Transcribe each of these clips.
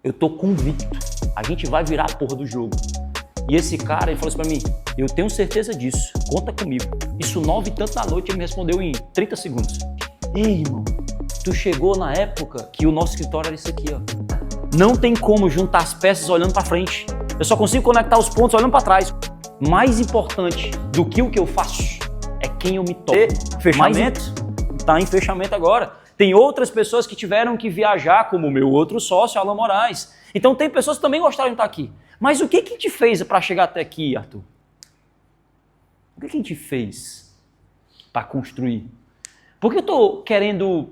Eu tô convicto. A gente vai virar a porra do jogo. E esse cara, ele falou assim pra mim, eu tenho certeza disso, conta comigo. Isso 9 e tanto da noite, ele me respondeu em 30 segundos. Ei, irmão, tu chegou na época que o nosso escritório era isso aqui, ó. Não tem como juntar as peças olhando pra frente. Eu só consigo conectar os pontos olhando pra trás. Mais importante do que o que eu faço é quem eu me torno. Fechamento? Tá em fechamento agora. Tem outras pessoas que tiveram que viajar, como o meu outro sócio, Alan Moraes. Então tem pessoas que também gostaram de estar aqui. Mas o que te fez para chegar até aqui, Arthur? O que a gente fez para construir? Por que eu estou querendo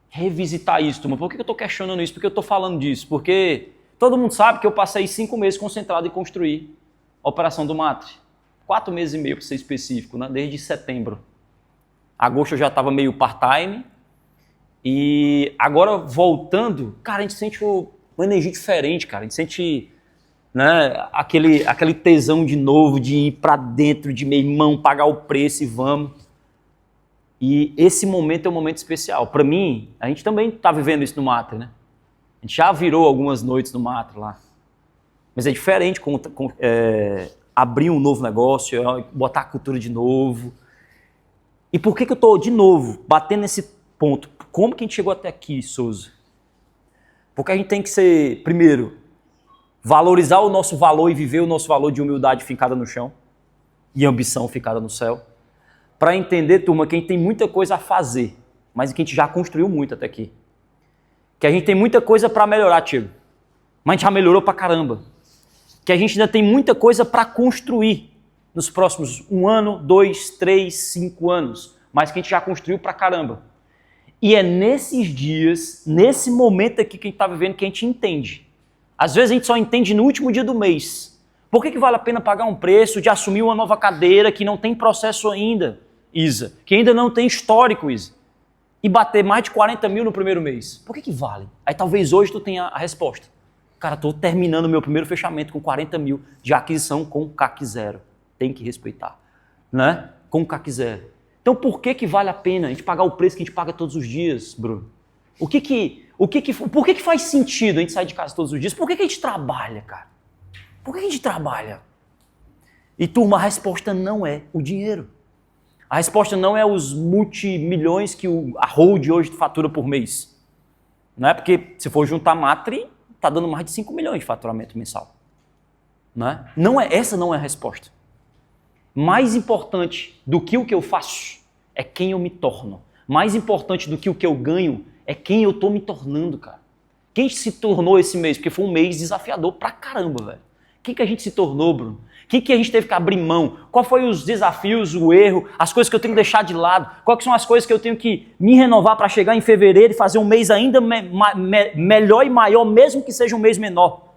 revisitar isso, turma? Por que eu estou questionando isso? Por que eu estou falando disso? Porque todo mundo sabe que eu passei 5 meses concentrado em construir a operação do Matre. 4 meses e meio, para ser específico, né? Desde setembro. Agosto eu já estava meio part-time. E agora voltando, cara, a gente sente uma energia diferente, cara. A gente sente... né, aquele tesão de novo, de ir para dentro, de meu irmão, pagar o preço e vamos. E esse momento é um momento especial. Para mim, a gente também está vivendo isso no Matre, né? A gente já virou algumas noites no Matre lá. Mas é diferente abrir um novo negócio, botar a cultura de novo. E por que eu estou, de novo, batendo nesse ponto? Como que a gente chegou até aqui, Souza? Porque a gente tem que ser, primeiro, valorizar o nosso valor e viver o nosso valor de humildade fincada no chão e ambição fincada no céu. Para entender, turma, que a gente tem muita coisa a fazer, mas que a gente já construiu muito até aqui. Que a gente tem muita coisa para melhorar, Tiago. Mas a gente já melhorou pra caramba. Que a gente ainda tem muita coisa para construir nos próximos 1 ano, 2, 3, 5 anos. Mas que a gente já construiu pra caramba. E é nesses dias, nesse momento aqui que a gente está vivendo, que a gente entende. Às vezes a gente só entende no último dia do mês. Por que vale a pena pagar um preço de assumir uma nova cadeira que não tem processo ainda, Isa? Que ainda não tem histórico, Isa? E bater mais de 40 mil no primeiro mês? Por que vale? Aí talvez hoje tu tenha a resposta. Cara, estou terminando o meu primeiro fechamento com 40 mil de aquisição com CAC zero. Tem que respeitar, né? Com CAC zero. Então por que vale a pena a gente pagar o preço que a gente paga todos os dias, Bruno? Por que faz sentido a gente sair de casa todos os dias? Por que a gente trabalha, cara? Por que a gente trabalha? E, turma, a resposta não é o dinheiro. A resposta não é os multimilhões que a Hold hoje fatura por mês. Não é porque, se for juntar Matre, está dando mais de 5 milhões de faturamento mensal. Essa não é a resposta. Mais importante do que o que eu faço é quem eu me torno. Mais importante do que o que eu ganho é quem eu tô me tornando, cara. Quem se tornou esse mês? Porque foi um mês desafiador pra caramba, velho. Quem que a gente se tornou, Bruno? Quem que a gente teve que abrir mão? Qual foi os desafios, o erro, as coisas que eu tenho que deixar de lado? Quais são as coisas que eu tenho que me renovar para chegar em fevereiro e fazer um mês ainda melhor e maior, mesmo que seja um mês menor?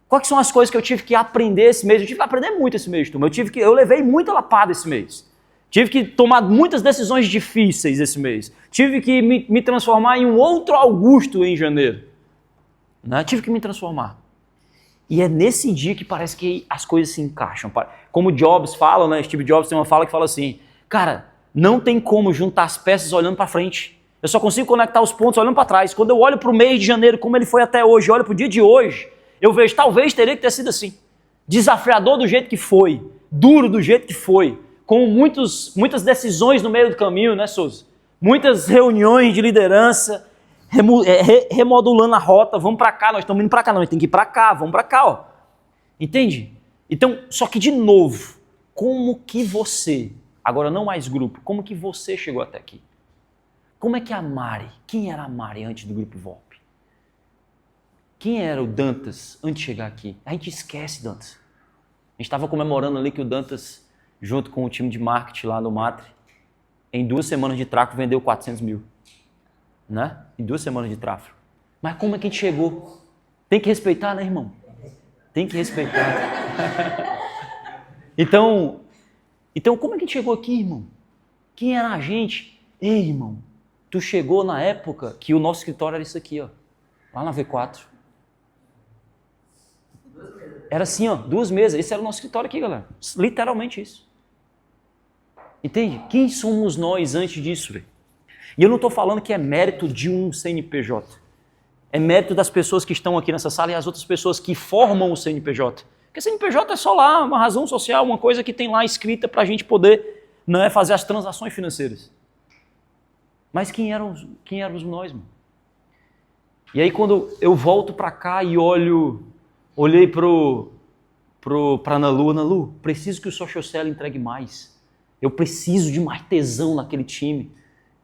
Quais são as coisas que eu tive que aprender esse mês? Eu tive que aprender muito esse mês, turma. Eu levei muita lapada esse mês. Tive que tomar muitas decisões difíceis esse mês. Tive que me transformar em um outro Augusto em janeiro. Tive que me transformar. E é nesse dia que parece que as coisas se encaixam. Como Jobs fala, né? Steve Jobs tem uma fala que fala assim, cara, não tem como juntar as peças olhando para frente. Eu só consigo conectar os pontos olhando para trás. Quando eu olho para o mês de janeiro, como ele foi até hoje, olho para o dia de hoje, eu vejo, talvez teria que ter sido assim. Desafiador do jeito que foi, duro do jeito que foi, com muitas decisões no meio do caminho, né, Souza? Muitas reuniões de liderança, remodulando a rota, vamos para cá, nós estamos indo para cá, não, a gente tem que ir para cá, vamos para cá, ó. Entende? Então, só que de novo, como que você, agora não mais grupo, como que você chegou até aqui? Como é que a Mari, quem era a Mari antes do Grupo Volpe? Quem era o Dantas antes de chegar aqui? A gente esquece, Dantas. A gente estava comemorando ali que o Dantas, junto com o time de marketing lá no Matre, em 2 semanas de tráfego vendeu 400 mil. Né? Em 2 semanas de tráfego. Mas como é que a gente chegou? Tem que respeitar, né, irmão? Tem que respeitar. Então, como é que a gente chegou aqui, irmão? Quem era a gente? Ei, irmão, tu chegou na época que o nosso escritório era isso aqui, ó. Lá na V4. Era assim, ó, 2 mesas. Esse era o nosso escritório aqui, galera. Literalmente isso. Entende? Quem somos nós antes disso, velho? E eu não estou falando que é mérito de um CNPJ. é mérito das pessoas que estão aqui nessa sala e as outras pessoas que formam o CNPJ. Porque CNPJ é só lá uma razão social, uma coisa que tem lá escrita para a gente poder, não é, fazer as transações financeiras. Mas quem éramos nós, mano? E aí quando eu volto para cá e olhei para Ana Lu, preciso que o Social Selling entregue mais. Eu preciso de mais tesão naquele time.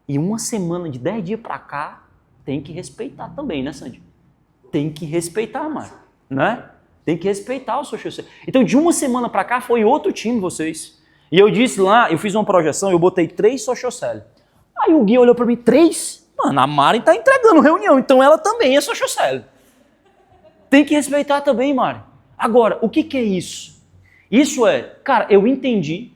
E uma semana de 10 dias para cá, tem que respeitar também, né, Sandy? Tem que respeitar, mano, né? Tem que respeitar o Social Selling. Então, de uma semana para cá, foi outro time vocês. E eu disse lá, eu fiz uma projeção, eu botei 3 Social Selling. Aí o Gui olhou para mim, 3? Mano, a Mari tá entregando reunião, então ela também é Social Selling. Tem que respeitar também, Mari. Agora, o que é isso? Isso é, cara, eu entendi,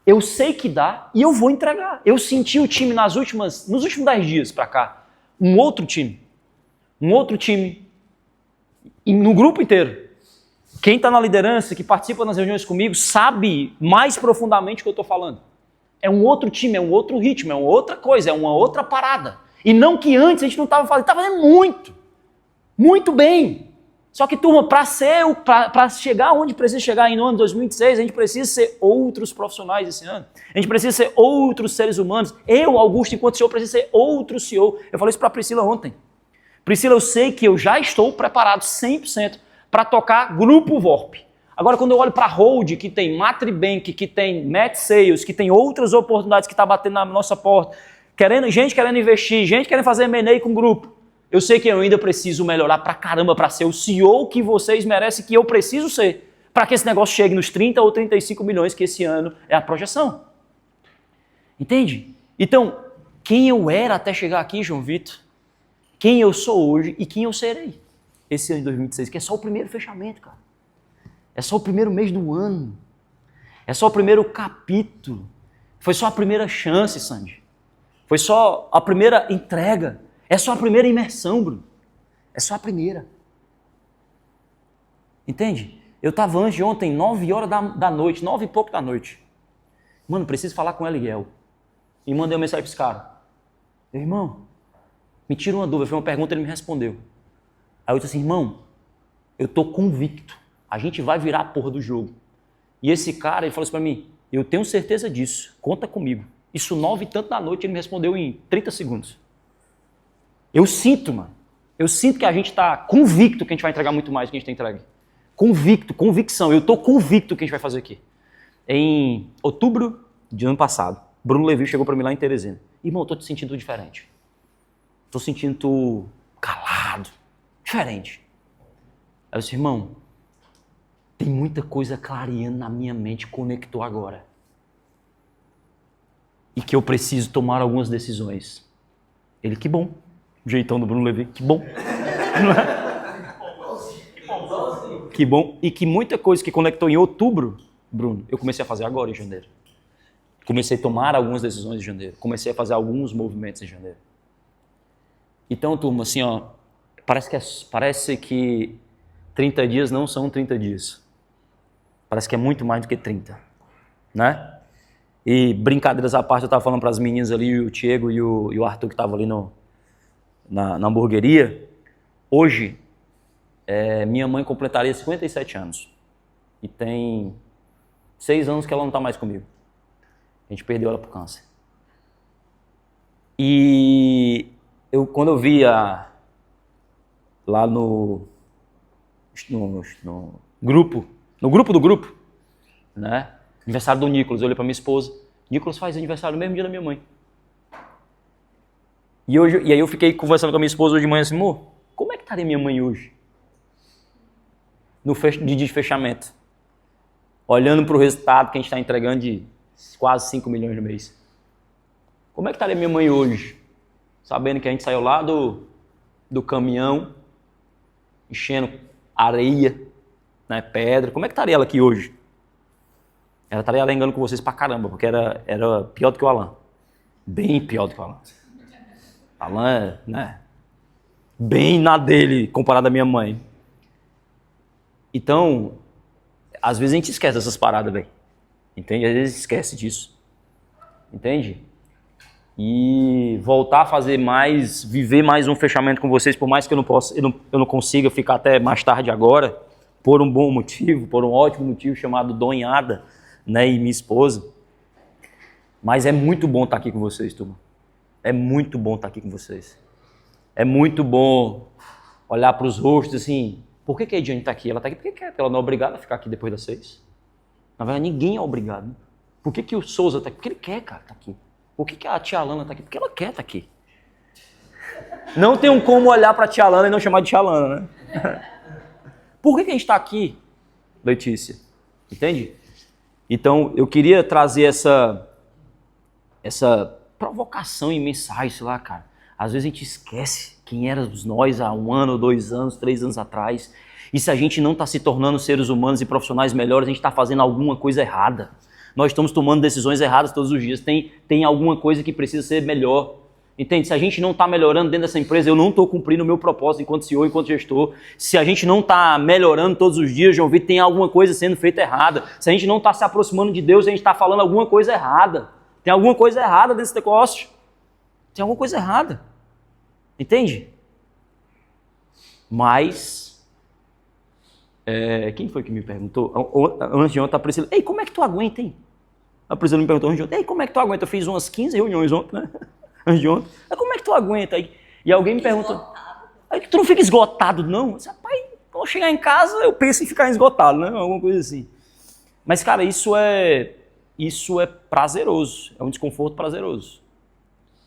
eu sei que dá e eu vou entregar. Eu senti o time nos últimos 10 dias para cá. Um outro time. E no grupo inteiro. Quem está na liderança, que participa nas reuniões comigo, sabe mais profundamente o que eu estou falando. É um outro time, é um outro ritmo, é uma outra coisa, é uma outra parada. E não que antes a gente não estava fazendo, estava fazendo muito bem. Só que, turma, para chegar onde precisa chegar no ano de 2016, a gente precisa ser outros profissionais esse ano. A gente precisa ser outros seres humanos. Eu, Augusto, enquanto CEO, preciso ser outro CEO. Eu falei isso para a Priscila ontem. Priscila, eu sei que eu já estou preparado 100% para tocar Grupo VORP. Agora, quando eu olho para a Hold, que tem Matribank, que tem Net Sales, que tem outras oportunidades que está batendo na nossa porta, gente querendo investir, gente querendo fazer M&A com o grupo, eu sei que eu ainda preciso melhorar pra caramba para ser o CEO que vocês merecem, que eu preciso ser, para que esse negócio chegue nos 30 ou 35 milhões que esse ano é a projeção. Entende? Então, quem eu era até chegar aqui, João Vitor, quem eu sou hoje e quem eu serei esse ano de 2016, que é só o primeiro fechamento, cara. É só o primeiro mês do ano. É só o primeiro capítulo. Foi só a primeira chance, Sandy. Foi só a primeira entrega. É só a primeira imersão, Bruno. É só a primeira. Entende? Eu estava antes de ontem, 9 horas da noite, 9 e pouco da noite. Mano, preciso falar com o Eliel. E mandei uma mensagem para esse cara. Irmão, me tira uma dúvida. Foi uma pergunta, ele me respondeu. Aí eu disse assim, irmão, eu estou convicto. A gente vai virar a porra do jogo. E esse cara, ele falou assim para mim, eu tenho certeza disso, conta comigo. Isso 9 e tanto da noite, ele me respondeu em 30 segundos. Eu sinto, mano. Eu sinto que a gente está convicto que a gente vai entregar muito mais do que a gente tem entregue. Convicto, convicção. Eu estou convicto que a gente vai fazer aqui. Em outubro de ano passado, Bruno Levi chegou para mim lá em Teresina. Irmão, eu estou te sentindo tudo diferente. Estou sentindo tu calado. Diferente. Aí eu disse, irmão, tem muita coisa clareando na minha mente, conectou agora. E que eu preciso tomar algumas decisões. Ele, que bom. O jeitão do Bruno Levi, que bom. Não é? Que bom. E que muita coisa que conectou em outubro, Bruno, eu comecei a fazer agora em janeiro. Comecei a tomar algumas decisões em janeiro. Comecei a fazer alguns movimentos em janeiro. Então, turma, assim, ó, parece que 30 dias não são 30 dias. Parece que é muito mais do que 30, né? E brincadeiras à parte, eu estava falando para as meninas ali, o Diego e o Arthur, que estavam ali na hamburgueria. Hoje, minha mãe completaria 57 anos. E tem 6 anos que ela não está mais comigo. A gente perdeu ela por câncer. E quando eu via lá no grupo do grupo, né? Aniversário do Nicolas, eu olhei para minha esposa. Nicolas faz aniversário no mesmo dia da minha mãe. E aí eu fiquei conversando com a minha esposa hoje de manhã assim, amor, como é que estaria minha mãe hoje? No dia de fechamento. Olhando para o resultado que a gente está entregando de quase 5 milhões no mês. Como é que estaria minha mãe hoje? Sabendo que a gente saiu lá do caminhão, enchendo areia, né, pedra. Como é que estaria ela aqui hoje? Ela estaria alengando com vocês pra caramba, porque era pior do que o Alan. Bem pior do que o Alan. Alan, né? Bem na dele, comparado à minha mãe. Então, às vezes a gente esquece dessas paradas, velho. Entende? Às vezes esquece disso. Entende? e voltar a fazer mais, viver mais um fechamento com vocês, por mais que eu não consiga ficar até mais tarde agora, por um bom motivo, por um ótimo motivo chamado Donhada, né, e minha esposa. Mas é muito bom estar aqui com vocês, turma. É muito bom estar aqui com vocês. É muito bom olhar para os rostos assim, por que a Ediane está aqui? Ela está aqui porque quer, ela não é obrigada a ficar aqui depois das 6. Na verdade, ninguém é obrigado. Por que o Souza está aqui? Porque ele quer, cara, estar aqui. Por que a tia Alana está aqui? Porque ela quer estar aqui. Não tem como olhar para a tia Alana e não chamar de tia Alana, né? Por que a gente está aqui, Letícia? Entende? Então, eu queria trazer essa provocação em mensagem, sei lá, cara. Às vezes a gente esquece quem éramos nós há 1 ano, 2 anos, 3 anos atrás. E se a gente não está se tornando seres humanos e profissionais melhores, a gente está fazendo alguma coisa errada. Nós estamos tomando decisões erradas todos os dias. Tem alguma coisa que precisa ser melhor. Entende? Se a gente não está melhorando dentro dessa empresa, eu não estou cumprindo o meu propósito enquanto CEO, enquanto gestor. Se a gente não está melhorando todos os dias, João Vitor, tem alguma coisa sendo feita errada. Se a gente não está se aproximando de Deus, a gente está falando alguma coisa errada. Tem alguma coisa errada desse negócio. Tem alguma coisa errada. Entende? Mas, quem foi que me perguntou? Antes de ontem, a Priscila, ei, como é que tu aguenta, hein? A Priscila me perguntou antes de ontem, ei, como é que tu aguenta? Eu fiz umas 15 reuniões ontem, né? Antes de ontem. Como é que tu aguenta? E alguém me perguntou, tu não fica esgotado, não? Eu disse, rapaz, quando eu chegar em casa, eu penso em ficar esgotado, né? Alguma coisa assim. Mas, cara, isso é prazeroso. É um desconforto prazeroso.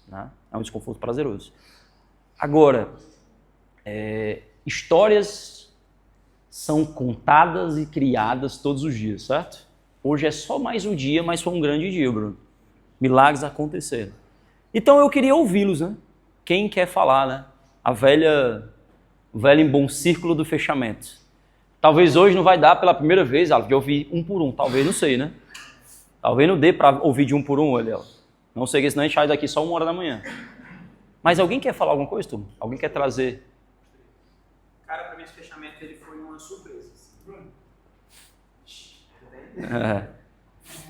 Né? É um desconforto prazeroso. Agora, histórias são contadas e criadas todos os dias, certo? Hoje é só mais um dia, mas foi um grande dia, Bruno. Milagres aconteceram. Então eu queria ouvi-los, né? Quem quer falar, né? O velho e bom círculo do fechamento. Talvez hoje não vai dar pela primeira vez, porque eu ouvi um por um, talvez, não sei, né? Talvez não dê para ouvir de um por um, olha. Não sei, senão a gente sai daqui só 1 hora da manhã. Mas alguém quer falar alguma coisa, turma? Alguém quer trazer? Cara, para mim esse fechamento ele foi uma surpresa.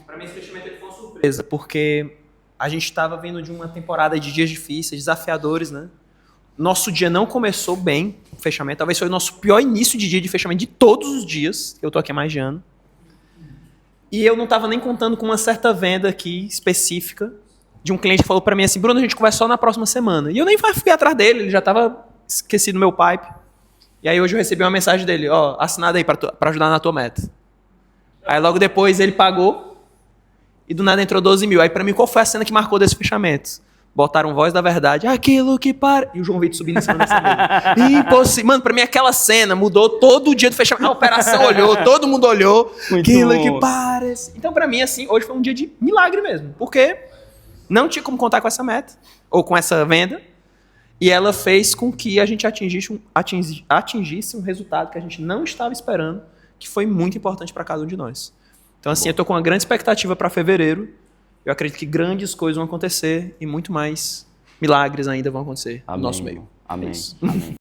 Para mim esse fechamento ele foi uma surpresa, porque a gente estava vindo de uma temporada de dias difíceis, desafiadores, né? Nosso dia não começou bem, o fechamento. Talvez foi o nosso pior início de dia de fechamento de todos os dias. Eu tô aqui há mais de ano. E eu não estava nem contando com uma certa venda aqui específica de um cliente que falou para mim assim, Bruno, a gente conversa só na próxima semana. E eu nem fui atrás dele, ele já estava esquecido no meu pipe. E aí hoje eu recebi uma mensagem dele, assinada aí para ajudar na tua meta. Aí logo depois ele pagou e do nada entrou 12 mil. Aí para mim, qual foi a cena que marcou desse fechamento? Botaram Voz da Verdade, aquilo que para... E o João Vitor subindo em cima dessa mesa. Impossível. Mano, pra mim aquela cena mudou todo o dia do fechamento. A operação olhou, todo mundo olhou. Aquilo que parece... Então pra mim, assim, hoje foi um dia de milagre mesmo. Porque não tinha como contar com essa meta, ou com essa venda. E ela fez com que a gente atingisse um resultado que a gente não estava esperando, que foi muito importante para cada um de nós. Então assim, eu tô com uma grande expectativa para fevereiro. Eu acredito que grandes coisas vão acontecer e muito mais milagres ainda vão acontecer no nosso meio. Amém. Amém.